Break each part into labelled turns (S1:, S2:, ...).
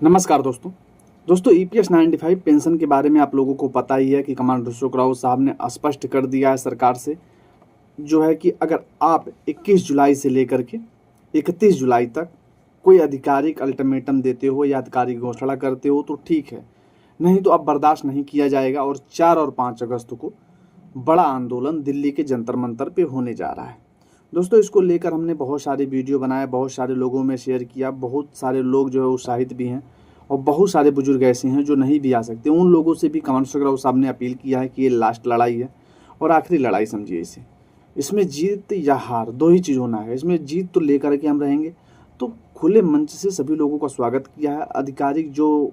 S1: नमस्कार दोस्तों EPS 95 pension के बारे में आप लोगों को पता ही है कि कमांडर अशोक राव साहब ने स्पष्ट कर दिया है सरकार से जो है कि अगर आप 21 जुलाई से लेकर के 31 जुलाई तक कोई आधिकारिक अल्टीमेटम देते हो या आधिकारिक घोषणा करते हो तो ठीक है, नहीं तो अब बर्दाश्त नहीं किया जाएगा। और 4 और 5 अगस्त को बड़ा आंदोलन दिल्ली के जंतर मंतर पे होने जा रहा है। दोस्तों इसको लेकर हमने बहुत सारे वीडियो बनाए, बहुत सारे लोगों में शेयर किया, बहुत सारे लोग जो है उत्साहित भी हैं और बहुत सारे बुजुर्ग ऐसे हैं जो नहीं भी आ सकते। उन लोगों से भी कमांडर अशोक राव साहब ने अपील किया है कि ये लास्ट लड़ाई है और आखिरी लड़ाई समझिए इसे। इसमें जीत या हार दो ही चीज़ होना है। इसमें जीत तो लेकर के हम रहेंगे। तो खुले मंच से सभी लोगों का स्वागत किया है। आधिकारिक जो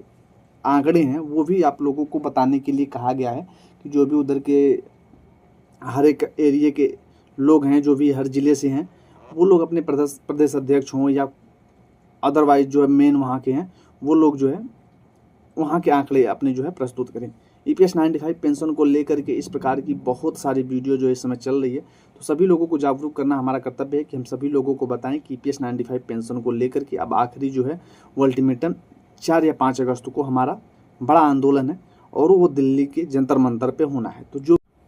S1: आंकड़े हैं वो भी आप लोगों को बताने के लिए कहा गया है कि जो भी उधर के हर एक एरिया के लोग हैं, जो भी हर ज़िले से हैं, वो लोग अपने प्रदेश अध्यक्ष हों या अदरवाइज जो है मेन वहाँ के हैं, वो लोग जो है वहाँ के आंकड़े अपने जो है प्रस्तुत करें। ईपीएस 95 पेंशन को लेकर के इस प्रकार की बहुत सारी वीडियो जो इस समय चल रही है, तो सभी लोगों को जागरूक करना हमारा कर्तव्य है कि हम सभी लोगों को बताएं कि ईपीएस 95 पेंशन को लेकर के अब आखिरी जो है वो अल्टीमेटम 4 या 5 अगस्त को हमारा बड़ा आंदोलन है और वो दिल्ली के जंतर मंतर पे होना है। तो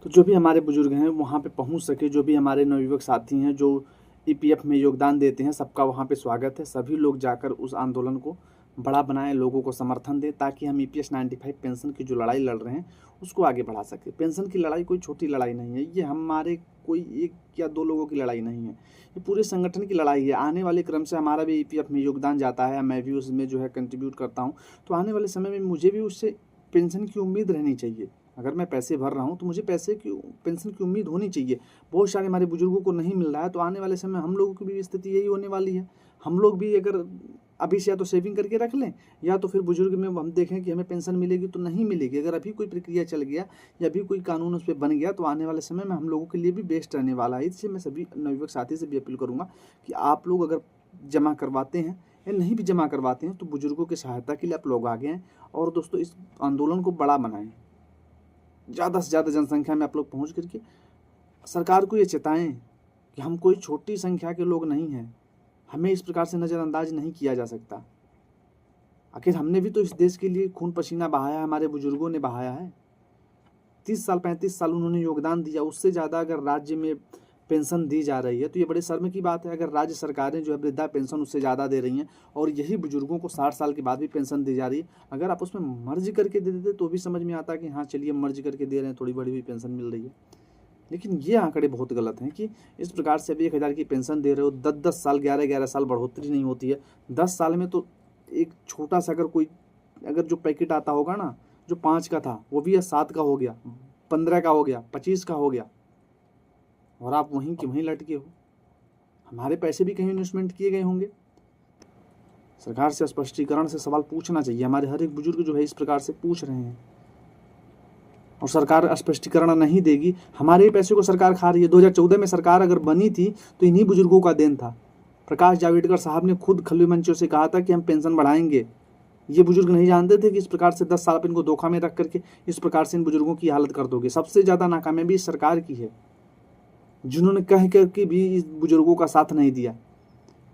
S1: जो भी हमारे बुजुर्ग हैं वहाँ पे पहुँच सके, जो भी हमारे नवयुवक साथी हैं जो ईपीएफ में योगदान देते हैं, सबका वहाँ पे स्वागत है। सभी लोग जाकर उस आंदोलन को बड़ा बनाएं, लोगों को समर्थन दें, ताकि हम ईपीएस 95 पेंशन की जो लड़ाई लड़ रहे हैं उसको आगे बढ़ा सकें। पेंशन की लड़ाई कोई छोटी लड़ाई नहीं है, ये हमारे कोई 1 या 2 लोगों की लड़ाई नहीं है, ये पूरे संगठन की लड़ाई है। आने वाले क्रम से हमारा भी ईपीएफ में योगदान जाता है, मैं भी उसमें जो है कंट्रीब्यूट करता हूँ, तो आने वाले समय में मुझे भी उससे पेंशन की उम्मीद रहनी चाहिए। अगर मैं पैसे भर रहा हूँ तो मुझे पेंशन की उम्मीद होनी चाहिए। बहुत सारे हमारे बुजुर्गों को नहीं मिल रहा है, तो आने वाले समय हम लोगों की भी स्थिति यही होने वाली है। हम लोग भी अगर अभी से या तो सेविंग करके रख लें या तो फिर बुजुर्ग में हम देखें कि हमें पेंशन मिलेगी तो नहीं मिलेगी। अगर अभी कोई प्रक्रिया चल गया या अभी कोई कानून उस पर बन गया तो आने वाले समय में हम लोगों के लिए भी बेस्ट रहने वाला है। इससे मैं सभी नवयुवक साथी से भी अपील करूँगा कि आप लोग अगर जमा करवाते हैं या नहीं भी जमा करवाते हैं तो बुजुर्गों की सहायता के लिए आप लोग आगे हैं। और दोस्तों इस आंदोलन को बड़ा बनाएं, ज़्यादा से ज़्यादा जनसंख्या में आप लोग पहुँच करके सरकार को ये चेताएं कि हम कोई छोटी संख्या के लोग नहीं हैं, हमें इस प्रकार से नज़रअंदाज नहीं किया जा सकता। आखिर हमने भी तो इस देश के लिए खून पसीना बहाया है, हमारे बुजुर्गों ने बहाया है। 30 साल 35 साल उन्होंने योगदान दिया, उससे ज़्यादा अगर राज्य में पेंशन दी जा रही है तो ये बड़े शर्म की बात है। अगर राज्य सरकारें जो है वृद्धा पेंशन उससे ज़्यादा दे रही हैं और यही बुजुर्गों को 60 साल के बाद भी पेंशन दी जा रही है, अगर आप उसमें मर्ज करके दे देते तो भी समझ में आता कि हाँ चलिए मर्ज करके दे रहे हैं, थोड़ी बड़ी भी पेंशन मिल रही है। लेकिन ये आंकड़े बहुत गलत हैं कि इस प्रकार से अभी 1000 की पेंशन दे रहे हो, 10-10 साल 11-11 साल बढ़ोतरी नहीं होती है। 10 साल में तो एक छोटा सा अगर जो पैकेट आता होगा ना, जो 5 का था वो भी 7 का हो गया, 15 का हो गया, 25 का हो गया और आप वहीं के वहीं लटके हो। हमारे पैसे भी कहीं इन्वेस्टमेंट किए गए होंगे। सरकार से स्पष्टीकरण से सवाल पूछना चाहिए। हमारे हर एक बुजुर्ग जो है इस प्रकार से पूछ रहे हैं और सरकार स्पष्टीकरण नहीं देगी। हमारे ही पैसे को सरकार खा रही है। 2014 में सरकार अगर बनी थी तो इन्हीं बुजुर्गों का देन था। प्रकाश जावड़ेकर साहब ने खुद खुले मंचों से कहा था कि हम पेंशन बढ़ाएंगे। ये बुजुर्ग नहीं जानते थे कि इस प्रकार से 10 साल पर इनको धोखा में रख करके इस प्रकार से इन बुजुर्गों की हालत कर दोगे। सबसे ज़्यादा नाकामयाबी इस सरकार की है, जिन्होंने कह करके भी इस बुजुर्गों का साथ नहीं दिया,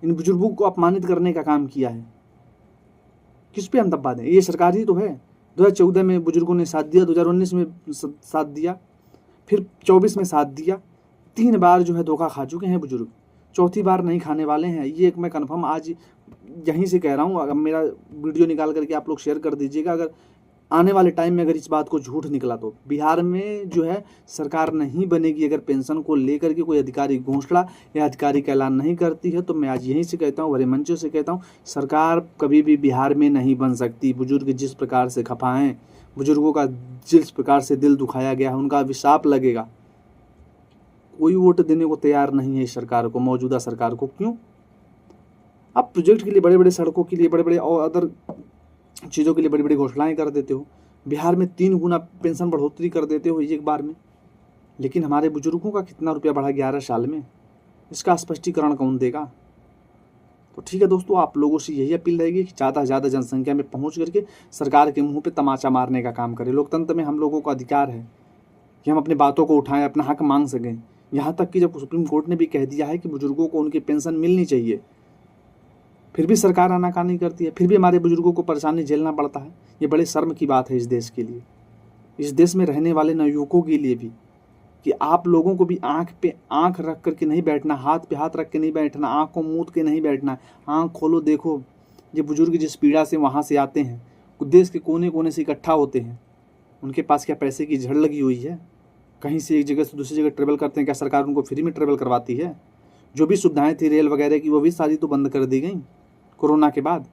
S1: इन बुजुर्गों को अपमानित करने का काम किया है। किस पे हम दबा दें? ये सरकार ही तो है। 2014 में बुजुर्गों ने साथ दिया, 2019 में साथ दिया, फिर 24 में साथ दिया। 3 बार जो है धोखा खा चुके हैं बुजुर्ग, चौथी बार नहीं खाने वाले हैं। ये एक मैं कन्फर्म आज यहीं से कह रहा हूँ। अगर मेरा वीडियो निकाल करके आप लोग शेयर कर दीजिएगा, अगर आने वाले टाइम में अगर इस बात को झूठ निकला तो बिहार में जो है सरकार नहीं बनेगी। अगर पेंशन को लेकर के कोई आधिकारिक घोषणा या आधिकारिक ऐलान नहीं करती है तो मैं आज यहीं से कहता हूँ, बड़े मंचों से कहता हूँ, सरकार कभी भी बिहार में नहीं बन सकती। बुजुर्ग जिस प्रकार से खफा हैं, बुजुर्गों का जिस प्रकार से दिल दुखाया गया है, उनका अभिशाप लगेगा। कोई वोट देने को तैयार नहीं है इस सरकार को, मौजूदा सरकार को। क्यों? आप प्रोजेक्ट के लिए, बड़े बड़े सड़कों के लिए, बड़े बड़े और अदर चीज़ों के लिए बड़ी बड़ी घोषणाएं कर देते हो। बिहार में 3 गुना पेंशन बढ़ोतरी कर देते हो एक बार में, लेकिन हमारे बुजुर्गों का कितना रुपया बढ़ा 11 साल में, इसका स्पष्टीकरण कौन देगा? तो ठीक है दोस्तों, आप लोगों से यही अपील रहेगी कि ज़्यादा से ज़्यादा जनसंख्या में पहुंच करके सरकार के मुंह पे तमाचा मारने का काम करें। लोकतंत्र में हम लोगों का अधिकार है कि हम अपनी बातों को उठाएं, अपना हक मांग सकें। यहाँ तक कि जब सुप्रीम कोर्ट ने भी कह दिया है कि बुजुर्गों को उनकी पेंशन मिलनी चाहिए, फिर भी सरकार आनाकानी करती है, फिर भी हमारे बुजुर्गों को परेशानी झेलना पड़ता है। ये बड़े शर्म की बात है इस देश के लिए, इस देश में रहने वाले नवयुवकों के लिए भी, कि आप लोगों को भी आँख पे आँख रख करके नहीं बैठना, हाथ पे हाथ रख के नहीं बैठना, आँख को मूंद के नहीं बैठना। आँख खोलो, देखो ये बुजुर्ग जिस पीड़ा से वहाँ से आते हैं, देश के कोने कोने से इकट्ठा होते हैं, उनके पास क्या पैसे की झड़ लगी हुई है? कहीं से एक जगह से दूसरी जगह ट्रेवल करते हैं, क्या सरकार उनको फ्री में ट्रेवल करवाती है? जो भी सुविधाएं थी रेल वगैरह की, वो भी सारी तो बंद कर दी गई कोरोना के बाद।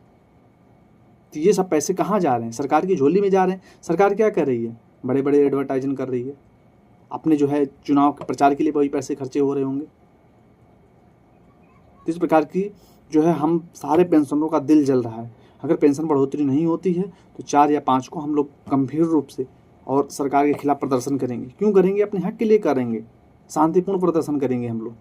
S1: तो ये सब पैसे कहाँ जा रहे हैं? सरकार की झोली में जा रहे हैं। सरकार क्या कर रही है? बड़े बड़े एडवर्टाइजमेंट कर रही है, अपने जो है चुनाव के प्रचार के लिए वही पैसे खर्चे हो रहे होंगे। इस प्रकार की जो है हम सारे पेंशनरों का दिल जल रहा है। अगर पेंशन बढ़ोतरी नहीं होती है तो 4 या 5 को हम लोग गंभीर रूप से और सरकार के खिलाफ प्रदर्शन करेंगे। क्यों करेंगे? अपने हक के लिए करेंगे, शांतिपूर्ण प्रदर्शन करेंगे हम लोग।